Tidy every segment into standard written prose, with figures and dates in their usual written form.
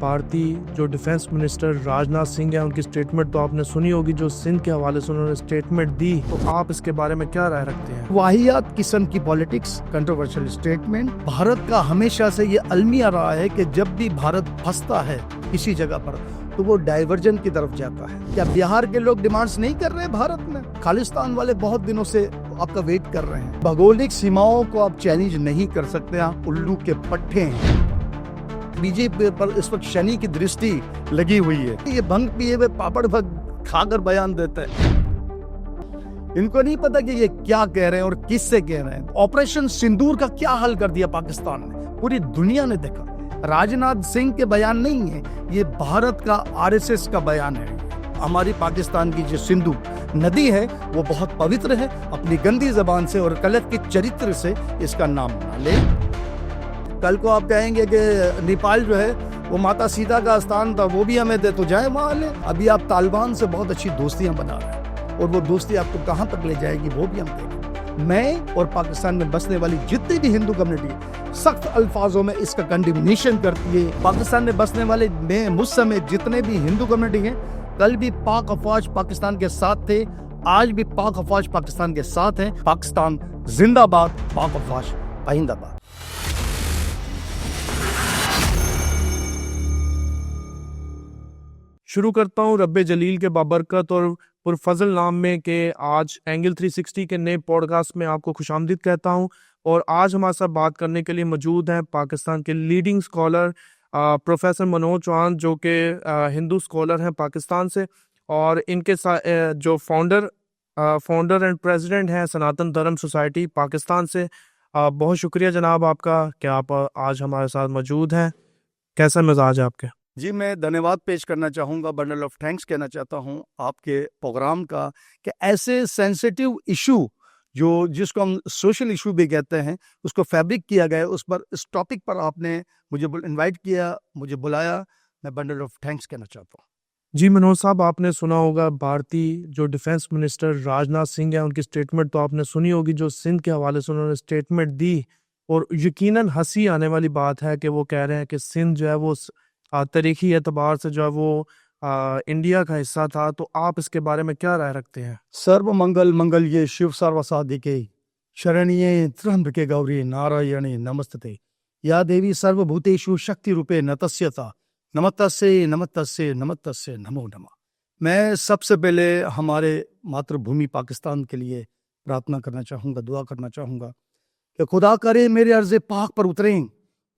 भारतीय जो defence minister Rajnath Singh हैं, उनकी स्टेटमेंट तो आपने सुनी होगी, जो सिंध के हवाले से उन्होंने स्टेटमेंट दी, तो आप इसके बारे में क्या राय रखते हैं? वाहियात किस्म की पॉलिटिक्स, कंट्रोवर्शियल स्टेटमेंट। भारत का हमेशा से ये अलमिया रहा है कि जब भी भारत फंसता है किसी जगह पर तो वो डाइवर्जन की तरफ जाता है। क्या बिहार के लोग डिमांड्स नहीं कर रहे हैं भारत में? खालिस्तान वाले बहुत दिनों से आपका वेट कर रहे हैं। भौगोलिक सीमाओं को आप चैलेंज नहीं कर सकते, आप उल्लू के पट्टे हैं। बीजेपी पर इस वक्त शनि की दृष्टि लगी हुई है। ये भंग पिए हुए पापड़ भग खाकर बयान देते हैं। इनको नहीं पता कि ये क्या कह रहे हैं और किससे कह रहे हैं। ऑपरेशन सिंदूर का क्या हल कर दिया पाकिस्तान ने, पूरी दुनिया ने देखा। राजनाथ सिंह के बयान नहीं है, ये भारत का आरएसएस का बयान है। हमारी पाकिस्तान की जो सिंधु नदी है वो बहुत पवित्र है। अपनी गंदी जबान से और गलत के चरित्र से इसका नाम ना ले। कल को आप कहेंगे कि नेपाल जो है वो माता सीता का स्थान था, वो भी हमें दे, तो जाए वहां ले। अभी आप तालिबान से बहुत अच्छी दोस्तियां बना रहे हैं और वो दोस्ती आपको कहां तक ले जाएगी वो भी हम देखेंगे। मैं और पाकिस्तान में बसने वाली जितनी भी हिंदू कम्युनिटी सख्त अल्फाजों में इसका कंडेमनेशन करती है। पाकिस्तान में बसने वाले मैं मुझ समेत जितने भी हिंदू कम्युनिटी हैं, कल भी पाक अफवाज पाकिस्तान के साथ थे, आज भी पाक अफवाज पाकिस्तान के साथ हैं। पाकिस्तान जिंदाबाद, पाक अफवाज आइंदाबाद। शुरू करता हूँ रब्बे जलील के बाबरकत और पुरफजल नाम में कि आज एंगल 360 के नए पॉडकास्ट में आपको खुशामदीद कहता हूँ। और आज हमारे साथ बात करने के लिए मौजूद हैं पाकिस्तान के leading scholar professor Manoj Chauhan, जो कि हिंदू स्कॉलर हैं पाकिस्तान से, और इनके साथ जो फाउंडर एंड प्रेसिडेंट हैं सनातन धर्म सोसाइटी पाकिस्तान से। बहुत शुक्रिया जनाब आपका कि आप आज हमारे साथ मौजूद हैं। कैसा मिजाज है आपके? जी, मैं धन्यवाद पेश करना चाहूँगा, बंडल ऑफ थैंक्स कहना चाहता हूँ आपके प्रोग्राम का, कि ऐसे सेंसिटिव इशू जिसको हम सोशल इशू भी कहते हैं, उसको फैब्रिक किया गया, उस पर इस टॉपिक पर आपने मुझे इनवाइट किया, मुझे बुलाया। मैं बंडल ऑफ थैंक्स कहना चाहता हूँ। जी मनोज साहब, आपने सुना होगा भारतीय जो डिफेंस मिनिस्टर राजनाथ सिंह हैं, उनकी स्टेटमेंट तो आपने सुनी होगी, जो सिंध के हवाले से उन्होंने स्टेटमेंट दी। और यकीनन हंसी आने वाली बात है कि वो कह रहे हैं कि सिंध जो है वो तारीखी एतबार से जो है वो इंडिया का हिस्सा था। तो आप इसके बारे में क्या राय रखते हैं? सर्व मंगल मंगल ये शिव सर्वसाधिके शरणिये त्र्यंबके गौरी नारायणी नमस्ते। या देवी सर्वभूतेषु शक्ति रूपे नतस्यता नमस्तस्ये नमस्तस्ये नमस्तस्ये नमो नमः। मैं सबसे पहले हमारे मातृभूमि पाकिस्तान के लिए प्रार्थना करना चाहूँगा, दुआ करना चाहूँगा कि खुदा करे मेरे अर्ज़े पाक पर उतरें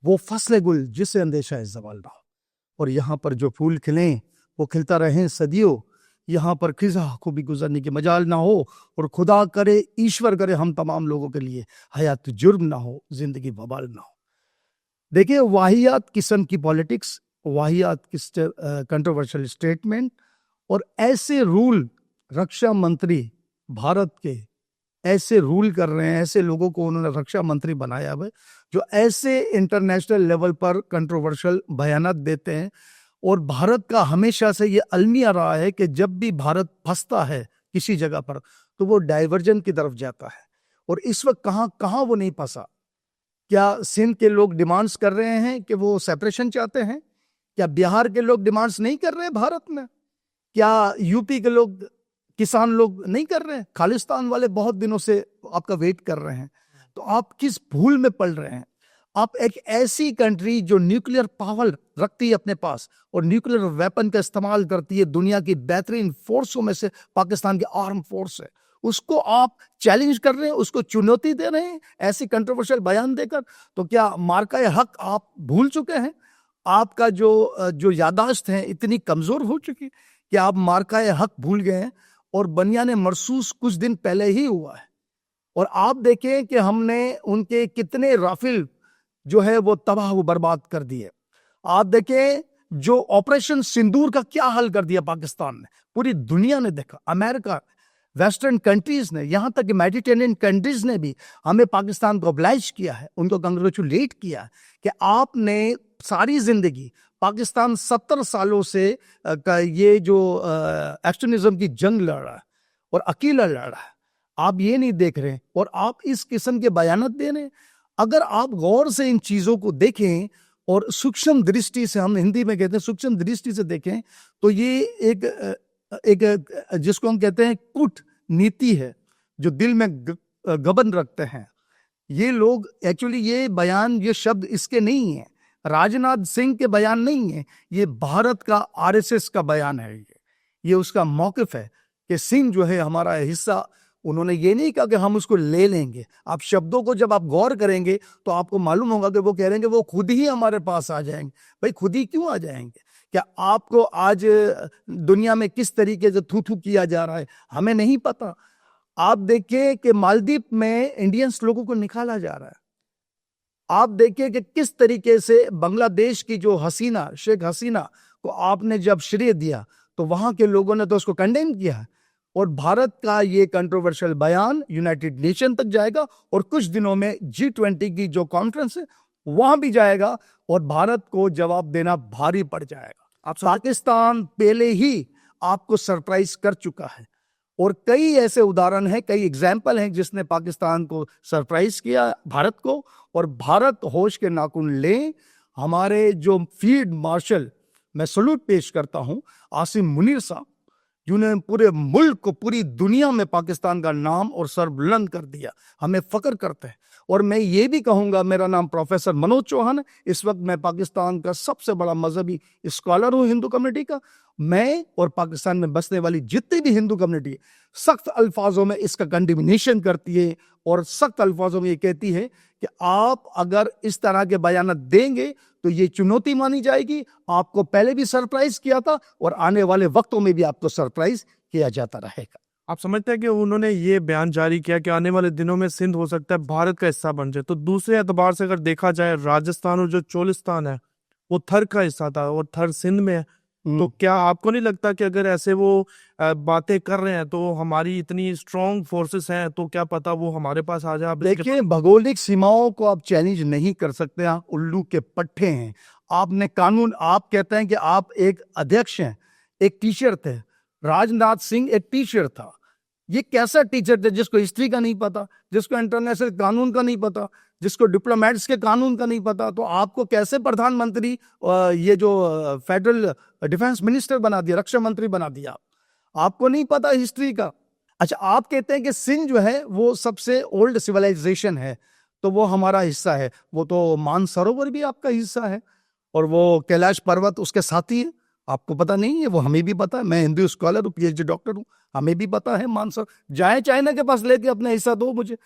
वो फसले गुल जिससे अंदेशा है ज़वाल ना हो, और यहाँ पर जो फूल खिलें वो खिलता रहें सदियों, यहाँ पर खिजा को भी गुजरने की मजाल ना हो, और खुदा करे ईश्वर करे हम तमाम लोगों के लिए हयात जुर्म ना हो, जिंदगी वबाल ना हो। देखिए, वाहियात किस्म की पॉलिटिक्स, वाहियात कंट्रोवर्शियल स्टेटमेंट, और ऐसे रूल रक्षा मंत्री भारत के ऐसे रूल कर रहे हैं, ऐसे लोगों को उन्होंने रक्षा मंत्री बनाया है जो ऐसे इंटरनेशनल लेवल पर कंट्रोवर्शियल बयानात देते हैं। और भारत का हमेशा से ये अलमिया रहा है कि जब भी भारत फंसता है किसी जगह पर तो वो डाइवर्जन की तरफ जाता है। और इस वक्त कहाँ वो नहीं फंसा। क्या सिंध के लोग डिमांड्स कर रहे हैं कि वो सेपरेशन चाहते हैं? क्या बिहार के लोग डिमांड्स नहीं कर रहे हैं भारत में? क्या यूपी के लोग, किसान लोग नहीं कर रहे हैं? खालिस्तान वाले बहुत दिनों से आपका वेट कर रहे हैं। तो आप किस भूल में पड़ रहे हैं? आप एक ऐसी कंट्री जो न्यूक्लियर पावर रखती है अपने पास और न्यूक्लियर वेपन का इस्तेमाल करती है, दुनिया की बेहतरीन फोर्सों में से पाकिस्तान की आर्म फोर्स है, उसको आप चैलेंज कर रहे हैं, उसको चुनौती दे रहे हैं ऐसी कंट्रोवर्शियल बयान देकर। तो क्या मार्का हक आप भूल चुके हैं? आपका जो यादाश्त है इतनी कमजोर हो चुकी कि आप मार्का हक भूल गए हैं। और बनियान मरसूस कुछ दिन पहले ही हुआ है, और आप देखें कि हमने उनके कितने राफेल जो है वो तबाह वो बर्बाद कर दिए। आप देखें जो ऑपरेशन सिंदूर का क्या हल कर दिया पाकिस्तान ने, पूरी दुनिया ने देखा। अमेरिका, वेस्टर्न कंट्रीज ने, यहाँ तक कि मेडिटेरेनियन कंट्रीज ने भी हमें पाकिस्तान को ऑब्लाइज किया है, उनको कंग्रेचुलेट किया है कि आपने सारी जिंदगी पाकिस्तान 70 सालों से ये जो एक्सट्रीमिज्म की जंग लड़ रहा है और अकेला लड़ रहा है, आप ये नहीं देख रहे और आप इस किस्म के बयानत दे रहे हैं। अगर आप गौर से इन चीजों को देखें और सूक्ष्म दृष्टि से, हम हिंदी में कहते हैं सूक्ष्म दृष्टि से देखें तो ये एक जिसको हम कहते हैं कूट नीति है, जो दिल में गबन रखते हैं ये लोग। एक्चुअली ये बयान, ये शब्द इसके नहीं है, राजनाथ सिंह के बयान नहीं है, ये भारत का आरएसएस का बयान है। ये उसका मौकिफ है कि सिंह जो है हमारा हिस्सा। उन्होंने ये नहीं कहा कि हम उसको ले लेंगे। आप शब्दों को जब आप गौर करेंगे तो आपको मालूम होगा कि वो कह रहे हैं कि वो खुद ही हमारे पास आ जाएंगे। भाई खुद ही क्यों आ जाएंगे? क्या आपको आज दुनिया में किस तरीके से थू थू किया जा रहा है हमें नहीं पता। आप देखिए कि मालदीव में इंडियंस लोगों को निकाला जा रहा है। आप देखिए कि किस तरीके से बांग्लादेश की जो हसीना, शेख हसीना को आपने जब श्रेय दिया तो वहां के लोगों ने तो उसको कंडेम किया। और भारत का ये कंट्रोवर्शियल बयान यूनाइटेड नेशन तक जाएगा और कुछ दिनों में G20 की जो कॉन्फ्रेंस है वहां भी जाएगा और भारत को जवाब देना भारी पड़ जाएगा। पाकिस्तान पहले ही आपको सरप्राइज कर चुका है और कई ऐसे उदाहरण हैं, कई एग्जाम्पल हैं जिसने पाकिस्तान को सरप्राइज किया भारत को। और भारत होश के नाखून ले। हमारे जो फील्ड मार्शल, मैं सल्यूट पेश करता हूं आसिम मुनीर साहब, जिन्होंने पूरे मुल्क को, पूरी दुनिया में पाकिस्तान का नाम और सर बुलंद कर दिया। हमें फक्र करते हैं। और मैं ये भी कहूँगा, मेरा नाम प्रोफेसर मनोज चौहान है। इस वक्त मैं पाकिस्तान का सबसे बड़ा मजहबी स्कॉलर हूँ हिंदू कम्युनिटी का। मैं और पाकिस्तान में बसने वाली जितनी भी हिंदू कम्युनिटी सख्त अल्फाजों में इसका कंडेमिनेशन करती है और सख्त अल्फाजों में ये कहती है कि आप अगर इस तरह के बयान देंगे तो ये चुनौती मानी जाएगी। आपको पहले भी सरप्राइज किया था और आने वाले वक्तों में भी आपको सरप्राइज किया जाता रहेगा। आप समझते हैं कि उन्होंने ये बयान जारी किया कि आने वाले दिनों में सिंध हो सकता है भारत का हिस्सा बन जाए। तो दूसरे एतबार से अगर देखा जाए, राजस्थान और जो चोलिस्तान है वो थर का हिस्सा था और थर सिंध में है। तो क्या आपको नहीं लगता कि अगर ऐसे वो बातें कर रहे हैं तो हमारी इतनी स्ट्रॉन्ग फोर्सेस हैं तो क्या पता वो हमारे पास आ जाए? देखिए, भौगोलिक सीमाओं को आप चैलेंज नहीं कर सकते। आप उल्लू के पट्टे हैं। आपने कानून, आप कहते हैं कि आप एक अध्यक्ष हैं, एक टीचर थे। राजनाथ सिंह एक टीचर था। ये कैसा टीचर थे जिसको हिस्ट्री का नहीं पता, जिसको इंटरनेशनल कानून का नहीं पता, जिसको डिप्लोमेट्स के कानून का नहीं पता? तो आपको कैसे प्रधानमंत्री, ये जो फेडरल डिफेंस मिनिस्टर बना दिया, रक्षा मंत्री बना दिया? आपको नहीं पता हिस्ट्री का। अच्छा, आप कहते हैं कि सिंध जो है वो सबसे ओल्ड सिविलाइजेशन है तो वो हमारा हिस्सा है। वो तो मानसरोवर भी आपका हिस्सा है और वो कैलाश पर्वत उसके साथी है। आपको पता नहीं है? वो हमें भी पता है। मैं हिंदू स्कॉलर हूँ, PhD डॉक्टर हूँ, हमें भी पता है। मानसरोवर जाए चाइना के पास लेके अपना हिस्सा दो मुझे।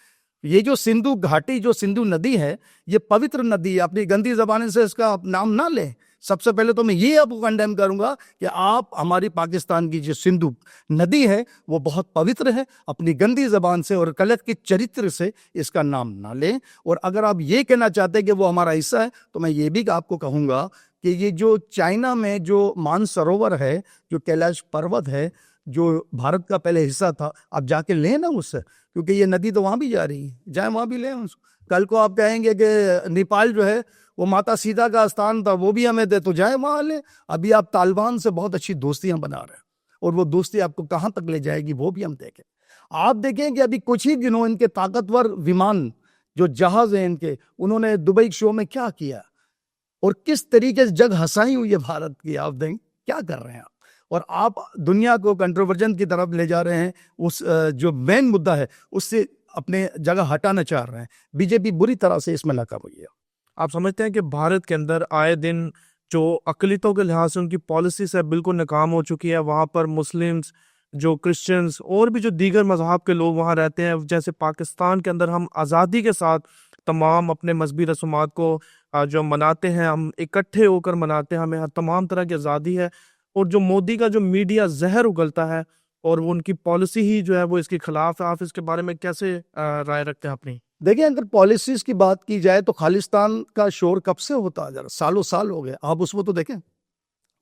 ये जो सिंधु घाटी, जो सिंधु नदी है, ये पवित्र नदी है। अपनी गंदी जबान से इसका नाम ना लें। सबसे पहले तो मैं ये आपको कंडेम करूंगा कि आप, हमारी पाकिस्तान की जो सिंधु नदी है वो बहुत पवित्र है। अपनी गंदी जबान से और गलत के चरित्र से इसका नाम ना लें। और अगर आप ये कहना चाहते हैं कि वो हमारा हिस्सा है तो मैं ये भी आपको कहूंगा कि ये जो चाइना में जो मानसरोवर है, जो कैलाश पर्वत है, जो भारत का पहले हिस्सा था, आप जाके लें ना उससे, क्योंकि ये नदी तो वहां भी जा रही है, जाए वहां भी लें उसको। कल को आप कहेंगे कि नेपाल जो है वो माता सीता का स्थान था, वो भी हमें दे, तो जाए वहां ले। अभी आप तालिबान से बहुत अच्छी दोस्तियां बना रहे हैं और वो दोस्ती आपको कहां तक ले जाएगी वो भी हम देखें। आप देखें कि अभी कुछ ही दिनों इनके ताकतवर विमान, जो जहाज है इनके, उन्होंने दुबई शो में क्या किया और किस तरीके से जग हंसाई हुई है भारत की। आप देखें क्या कर रहे हैं आप। और आप दुनिया को कंट्रोवर्जन की तरफ ले जा रहे हैं। उस जो मेन मुद्दा है उससे अपने जगह हटाना चाह रहे हैं। बीजेपी बुरी तरह से इसमें नाकाम हुई है। आप समझते हैं कि भारत के अंदर आए दिन जो अकलियतों के लिहाज से उनकी पॉलिसी से बिल्कुल नाकाम हो चुकी है? वहाँ पर मुस्लिम्स, जो क्रिश्चियंस और भी जो दीगर मजहब के लोग वहाँ रहते हैं, जैसे पाकिस्तान के अंदर हम आज़ादी के साथ तमाम अपने मजहबी रसूमात को जो मनाते हैं, हम इकट्ठे होकर मनाते हैं, हमें तमाम तरह की आज़ादी है। और जो मोदी का जो मीडिया जहर उगलता है और वो उनकी पॉलिसी ही जो है वो इसके खिलाफ है, आप इसके बारे में कैसे राय रखते हैं अपनी? देखिए, अगर पॉलिसीज की बात की जाए तो खालिस्तान का शोर कब से होता है, जरा सालों साल हो गए। आप उसको तो देखें,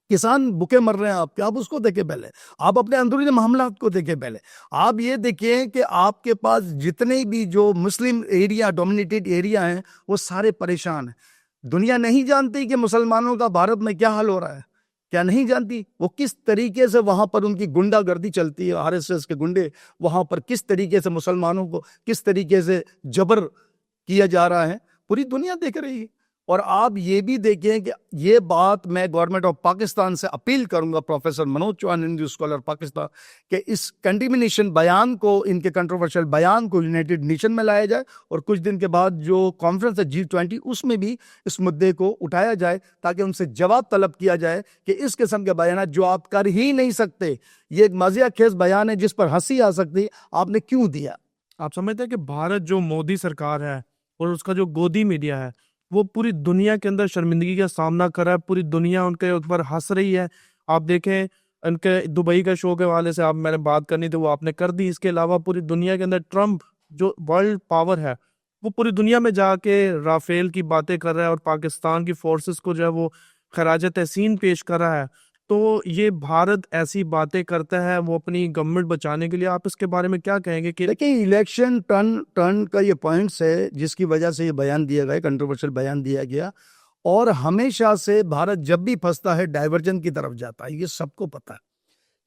किसान भूखे मर रहे हैं आपके, आप उसको देखें पहले। आप अपने अंदरूनी मामला को देखें पहले। आप ये देखें कि आपके पास जितने भी जो मुस्लिम एरिया, डोमिनेटेड एरिया हैं, वो सारे परेशान हैं। दुनिया नहीं जानती कि मुसलमानों का भारत में क्या हाल हो रहा है, क्या नहीं जानती? वो किस तरीके से वहां पर उनकी गुंडागर्दी चलती है, RSS के गुंडे वहां पर किस तरीके से मुसलमानों को किस तरीके से जबर किया जा रहा है, पूरी दुनिया देख रही है। और आप ये भी देखें कि ये बात मैं गवर्नमेंट ऑफ पाकिस्तान से अपील करूंगा, प्रोफेसर मनोज चौहान, हिंदू स्कॉलर पाकिस्तान, कि इस कंटिमिनेशन बयान को, इनके कंट्रोवर्शियल बयान को यूनाइटेड नेशन में लाया जाए और कुछ दिन के बाद जो कॉन्फ्रेंस है G20 उसमें भी इस मुद्दे को उठाया जाए, ताकि उनसे जवाब तलब किया जाए कि इस किस्म के बयान जो आप कर ही नहीं सकते, ये एक मज़िया खेज बयान है जिस पर हंसी आ सकती है, आपने क्यों दिया। आप समझते हैं कि भारत जो मोदी सरकार है और उसका जो गोदी मीडिया है वो पूरी दुनिया के अंदर शर्मिंदगी का सामना कर रहा है, पूरी दुनिया उनके ऊपर हंस रही है। आप देखें, उनके दुबई का शो के वाले से आप मैंने बात करनी थी वो आपने कर दी। इसके अलावा पूरी दुनिया के अंदर ट्रम्प जो वर्ल्ड पावर है वो पूरी दुनिया में जाके राफेल की बातें कर रहा है और पाकिस्तान की फोर्सेस को जो है वो खराज तहसीन पेश कर रहा है। तो ये भारत ऐसी बातें करता है वो अपनी गवर्नमेंट बचाने के लिए। आप इसके बारे में क्या कहेंगे कि देखिए, इलेक्शन टर्न टर्न का ये पॉइंट्स है जिसकी वजह से ये बयान दिया गया, कंट्रोवर्शियल बयान दिया गया, और हमेशा से भारत जब भी फंसता है डाइवर्जन की तरफ जाता है, ये सबको पता है।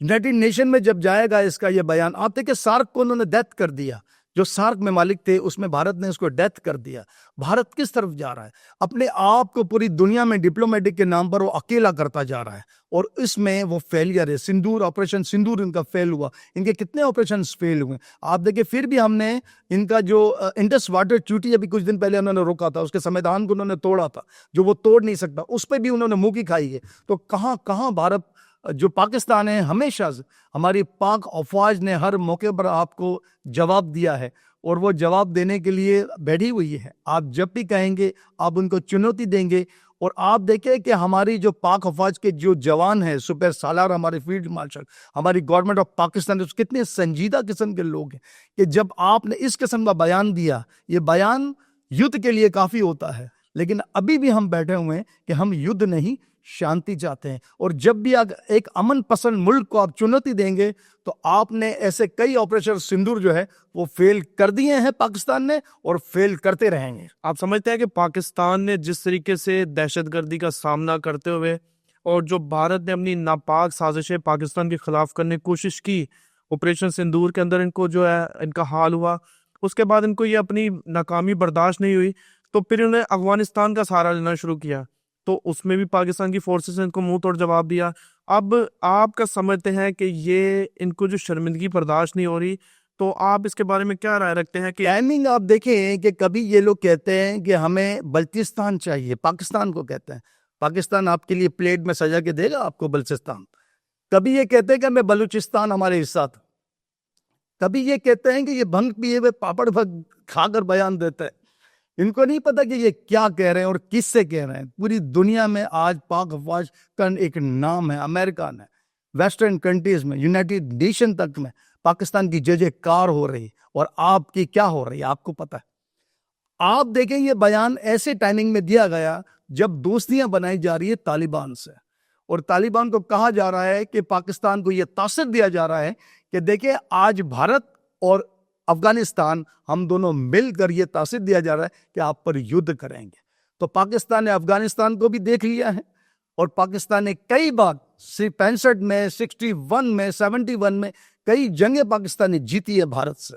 यूनाइटेड नेशन में जब जाएगा इसका ये बयान, आप देखिए सार्क को उन्होंने डेथ कर दिया, जो सार्क में मालिक थे उसमें भारत ने उसको डेथ कर दिया। भारत किस तरफ जा रहा है, अपने आप को पूरी दुनिया में डिप्लोमेटिक के नाम पर वो अकेला करता जा रहा है, और इसमें वो फेलियर है। सिंदूर, ऑपरेशन सिंदूर इनका फेल हुआ, इनके कितने ऑपरेशन फेल हुए आप देखिए। फिर भी हमने इनका जो इंडस वाटर ट्रीटी अभी कुछ दिन पहले उन्होंने रोका था, उसके संविधान को उन्होंने तोड़ा था, जो वो तोड़ नहीं सकता, उस पर भी उन्होंने मुंह की खाई है। तो कहाँ कहाँ भारत, जो पाकिस्तान है, हमेशा से हमारी पाक अफवाज ने हर मौके पर आपको जवाब दिया है और वो जवाब देने के लिए बैठी हुई है। आप जब भी कहेंगे आप उनको चुनौती देंगे। और आप देखें कि हमारी जो पाक अफवाज के जो जवान हैं, सुपर सालार, हमारे फील्ड मार्शल, हमारी गवर्नमेंट ऑफ पाकिस्तान, कितने संजीदा किस्म के लोग हैं कि जब आपने इस किस्म का बयान दिया, ये बयान युद्ध के लिए काफ़ी होता है, लेकिन अभी भी हम बैठे हुए हैं कि हम युद्ध नहीं शांति चाहते हैं। और जब भी एक अमन पसंद मुल्क को आप चुनौती देंगे, तो आपने ऐसे कई ऑपरेशन सिंदूर जो है वो फेल कर दिए हैं पाकिस्तान ने, और फेल करते रहेंगे। आप समझते हैं कि पाकिस्तान ने जिस तरीके से दहशतगर्दी का सामना करते हुए और जो भारत ने अपनी नापाक साजिशें पाकिस्तान के खिलाफ करने की कोशिश की, ऑपरेशन सिंदूर के अंदर इनको जो है इनका हाल हुआ, उसके बाद इनको ये अपनी नाकामी बर्दाश्त नहीं हुई, तो फिर इन्होंने अफगानिस्तान का सहारा लेना शुरू किया, तो उसमें भी पाकिस्तान की फोर्सेस ने इनको मुंह तोड़ जवाब दिया। अब आपका समझते हैं कि ये इनको जो शर्मिंदगी बर्दाश्त नहीं हो रही, तो आप इसके बारे में क्या राय रखते हैं कि टाइमिंग आप देखें कि कभी ये लोग कहते हैं कि हमें बल्चिस्तान चाहिए, पाकिस्तान को कहते हैं, पाकिस्तान आपके लिए प्लेट में सजा के देगा आपको बल्चिस्तान। कभी ये कहते हैं कि हमें बलूचिस्तान हमारे हिस्सा था, कभी ये कहते हैं कि ये भंग पिए हुए पापड़ भग खाकर बयान देते हैं। इनको नहीं पता कि ये क्या कह रहे हैं और किससे कह रहे हैं। पूरी दुनिया में आज पाक अफवाज का एक नाम है, अमेरिका ने, वेस्टर्न कंट्रीज में, यूनाइटेड नेशन तक में पाकिस्तान की जय जयकार हो रही, और आपकी क्या हो रही है आपको पता है। आप देखें ये बयान ऐसे टाइमिंग में दिया गया जब दोस्तियां बनाई जा रही है तालिबान से, और तालिबान को कहा जा रहा है कि पाकिस्तान को यह तासर दिया जा रहा है कि देखिए आज भारत और अफगानिस्तान, हम दोनों मिलकर ये तासर दिया जा रहा है कि आप पर युद्ध करेंगे। तो पाकिस्तान ने अफगानिस्तान को भी देख लिया है, और पाकिस्तान ने कई बार 65 में, 61 में, 71 में कई जंगें पाकिस्तान ने जीती है भारत से,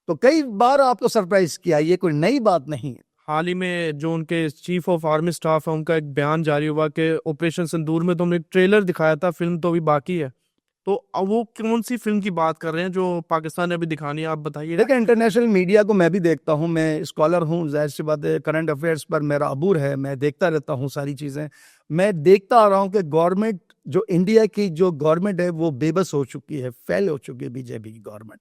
तो कई बार आपको सरप्राइज किया, ये कोई नई बात नहीं है। हाल ही में जो उनके चीफ ऑफ आर्मी स्टाफ है उनका एक बयान जारी हुआ कि ऑपरेशन सिंदूर में तो हमने ट्रेलर दिखाया था, फिल्म तो अभी बाकी है, तो अब वो कौन सी फिल्म की बात कर रहे हैं जो पाकिस्तान ने अभी दिखानी है, आप बताइए। देखिए, इंटरनेशनल मीडिया को मैं भी देखता हूँ, मैं स्कॉलर हूँ, जाहिर सी बात है, करंट अफेयर्स पर मेरा अबूर है, मैं देखता रहता हूँ सारी चीज़ें। मैं देखता आ रहा हूँ कि गवर्नमेंट, जो इंडिया की जो गवर्नमेंट है वो बेबस हो चुकी है, फेल हो चुकी है बीजेपी की गवर्नमेंट।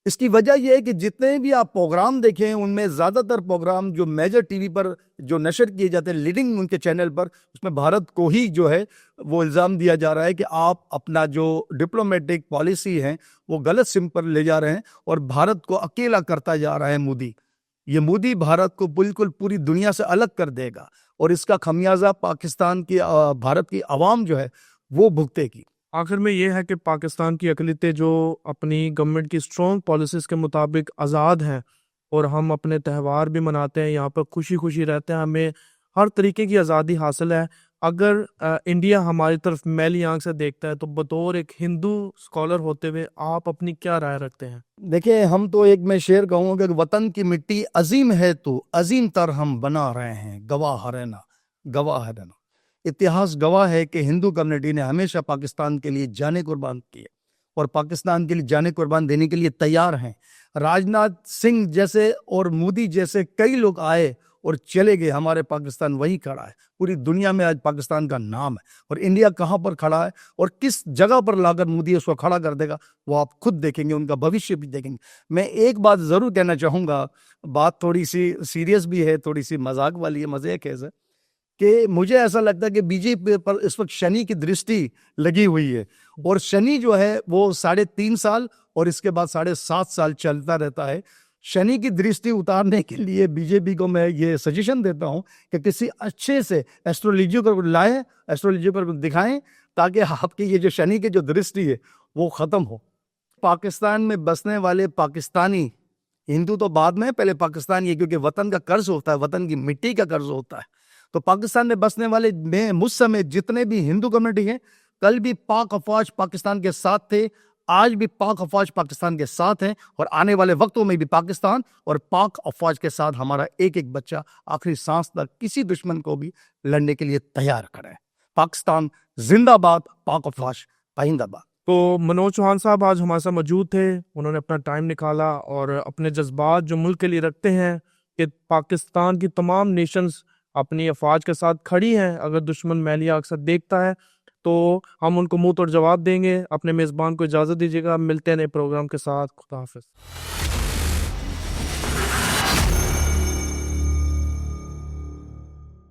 इसकी वजह यह है कि जितने भी आप प्रोग्राम देखें उनमें ज़्यादातर प्रोग्राम जो मेजर टीवी पर जो नशर किए जाते हैं, लीडिंग उनके चैनल पर, उसमें भारत को ही जो है वो इल्ज़ाम दिया जा रहा है कि आप अपना जो डिप्लोमेटिक पॉलिसी है वो गलत सिम पर ले जा रहे हैं और भारत को अकेला करता जा रहा है मोदी। ये मोदी भारत को बिल्कुल पूरी दुनिया से अलग कर देगा, और इसका खमियाजा पाकिस्तान की, भारत की आवाम जो है वो भुगतेगी। आखिर में ये है कि पाकिस्तान की अक़लियतें जो अपनी गवर्नमेंट की स्ट्रॉन्ग पॉलिसीज़ के मुताबिक आज़ाद हैं, और हम अपने त्यौहार भी मनाते हैं, यहाँ पर खुशी खुशी रहते हैं, हमें हर तरीके की आज़ादी हासिल है। अगर इंडिया हमारी तरफ मैली आंख से देखता है तो बतौर एक हिंदू स्कॉलर होते हुए आप अपनी क्या राय रखते हैं? देखिए, हम तो एक मैं शेर कहूँगा कि वतन की मिट्टी अजीम है तो अजीम तर हम बना रहे हैं, गवाह रहना, गवाह रहना। इतिहास गवाह है कि हिंदू कम्युनिटी ने हमेशा पाकिस्तान के लिए जाने कुर्बान किए और पाकिस्तान के लिए जाने कुर्बान देने के लिए तैयार हैं। राजनाथ सिंह जैसे और मोदी जैसे कई लोग आए और चले गए, हमारे पाकिस्तान वहीं खड़ा है। पूरी दुनिया में आज पाकिस्तान का नाम है और इंडिया कहाँ पर खड़ा है और किस जगह पर लाकर मोदी उसको खड़ा कर देगा वो आप खुद देखेंगे, उनका भविष्य भी देखेंगे। मैं एक बात जरूर कहना चाहूँगा, बात थोड़ी सी सीरियस भी है, थोड़ी सी मजाक वाली है, मजे कैसे कि मुझे ऐसा लगता है कि बीजेपी पर इस वक्त शनि की दृष्टि लगी हुई है और शनि जो है वो 3.5 साल और इसके बाद 7.5 साल चलता रहता है। शनि की दृष्टि उतारने के लिए बीजेपी को मैं ये सजेशन देता हूं कि किसी अच्छे से एस्ट्रोलॉजी को लाएं, एस्ट्रोलॉजी पर दिखाएं ताकि आपकी ये जो शनि की जो दृष्टि है वो खत्म हो। पाकिस्तान में बसने वाले पाकिस्तानी, हिंदू तो बाद में, पहले पाकिस्तानी है, क्योंकि वतन का कर्ज होता है, वतन की मिट्टी का कर्ज होता है। तो पाकिस्तान में बसने वाले में मुझ समय जितने भी हिंदू कम्युनिटी हैं, कल भी पाक अफवाज पाकिस्तान के साथ थे, आज भी पाक अफवाज पाकिस्तान के साथ हैं और आने वाले वक्तों में भी पाकिस्तान और पाक अफवाज के साथ हमारा एक एक बच्चा आखिरी सांस तक किसी दुश्मन को भी लड़ने के लिए तैयार करें। पाकिस्तान जिंदाबाद, पाक अफवाज पाइंदाबाद। तो मनोज चौहान साहब आज हमारे साथ मौजूद थे, उन्होंने अपना टाइम निकाला और अपने जज्बात जो मुल्क के लिए रखते हैं कि पाकिस्तान की तमाम नेशंस अपनी अफवाज के साथ खड़ी हैं। अगर दुश्मन मैली आंख से देखता है तो हम उनको मुंह तोड़ जवाब देंगे। अपने मेज़बान को इजाज़त दीजिएगा, मिलते हैं नए प्रोग्राम के साथ। खुदा हाफिज़।